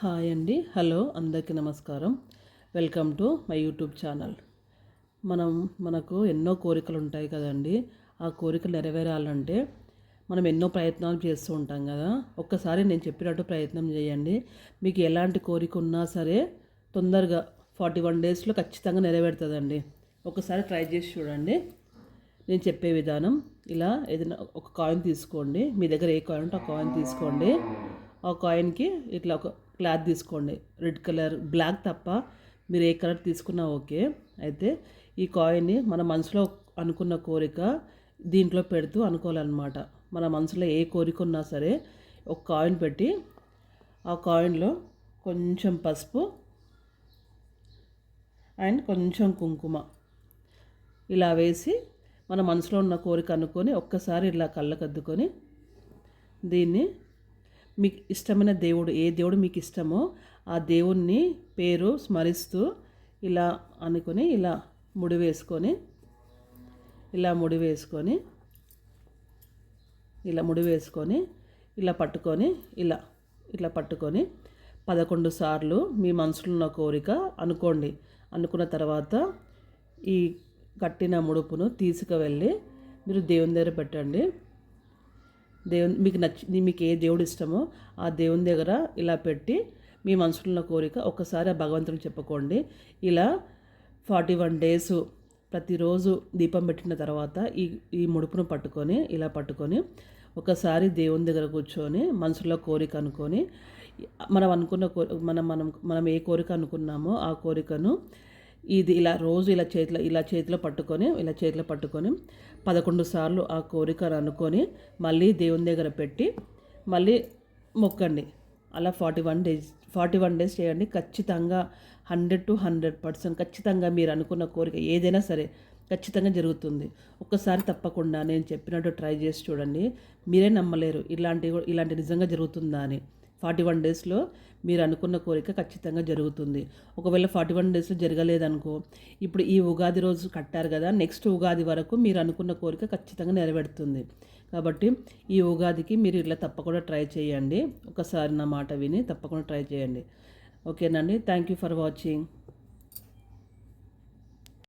Hi అండి, hello, అందరికీ నమస్కారం. Welcome to my YouTube channel. మనకు ఎన్నో కోరికలు ఉంటాయి కదండి. ఆ కోరికలు నెరవేరాలంటే మనం ఎన్నో ప్రయత్నాలు చేస్తూ ఉంటాం కదా. ఒక్కసారి నేను చెప్పినట్టు ప్రయత్నం చేయండి. మీకు ఎలాంటి కోరిక ఉన్నా సరే తొందరగా 41 డేస్లో ఖచ్చితంగా నెరవేరుతుందండి. ఒకసారి ట్రై చేసి చూడండి. నేను చెప్పే విధానం ఇలా ఏదైనా ఒక కాయిన్ తీసుకోండి. మీ దగ్గర ఏ కాయిన్ ఉంటే ఆ కాయిన్ తీసుకోండి. ఆ కాయిన్కి ఇట్లా ఒక క్లాత్ తీసుకోండి, రెడ్ కలర్, బ్లాక్ తప్ప మీరు ఏ కలర్ తీసుకున్నా ఓకే. అయితే ఈ కాయిన్ని మన మనసులో అనుకున్న కోరిక దీంట్లో పెడుతూ అనుకోవాలన్నమాట. మన మనసులో ఏ కోరిక ఉన్నా సరే ఒక కాయిన్ పెట్టి ఆ కాయిన్లో కొంచెం పసుపు అండ్ కొంచెం కుంకుమ ఇలా వేసి మన మనసులో ఉన్న కోరిక అనుకొని ఒక్కసారి ఇలా కళ్ళకద్దుకొని దీన్ని మీకు ఇష్టమైన దేవుడు, ఏ దేవుడు మీకు ఇష్టమో ఆ దేవుణ్ణి పేరు స్మరిస్తూ ఇలా అనుకొని ఇలా ముడి వేసుకొని ఇలా ముడి వేసుకొని ఇలా పట్టుకొని ఇట్లా పట్టుకొని 11 సార్లు మీ మనసులో ఉన్న కోరిక అనుకోండి. అనుకున్న తర్వాత ఈ కట్టిన ముడుపును తీసుకువెళ్ళి మీరు దేవుని దగ్గర పెట్టండి. మీకు ఏ దేవుడు ఇష్టమో ఆ దేవుని దగ్గర ఇలా పెట్టి మీ మనసులో ఉన్న కోరిక ఒక్కసారి ఆ భగవంతుడికి చెప్పుకోండి. ఇలా 41 డేస్ ప్రతిరోజు దీపం పెట్టిన తర్వాత ఈ ముడుపును పట్టుకొని ఒకసారి దేవుని దగ్గర కూర్చొని మనసులో కోరిక అనుకొని మనం అనుకున్న మనం ఏ కోరిక అనుకున్నామో ఆ కోరికను ఇది ఇలా రోజు చేతిలో పట్టుకొని 11 సార్లు ఆ కోరికను అనుకొని మళ్ళీ దేవుని దగ్గర పెట్టి మళ్ళీ మొక్కండి. అలా 41 డేస్ చేయండి. ఖచ్చితంగా 100 to 100% ఖచ్చితంగా మీరు అనుకున్న కోరిక ఏదైనా సరే ఖచ్చితంగా జరుగుతుంది. ఒక్కసారి తప్పకుండా నేను చెప్పినట్టు ట్రై చేసి చూడండి. మీరే నమ్మలేరు ఇలాంటి నిజంగా జరుగుతుందా అని. 41 డేస్లో మీరు అనుకున్న కోరిక ఖచ్చితంగా జరుగుతుంది. ఒకవేళ 41 డేస్లో జరగలేదనుకో, ఇప్పుడు ఈ ఉగాది రోజు కట్టారు కదా, నెక్స్ట్ ఉగాది వరకు మీరు అనుకున్న కోరిక ఖచ్చితంగా నెరవేరుతుంది. కాబట్టి ఈ ఉగాదికి మీరు ఇలా తప్పకుండా ట్రై చేయండి. ఒకసారి నా మాట విని తప్పకుండా ట్రై చేయండి. ఓకేనండి. Thank you for watching.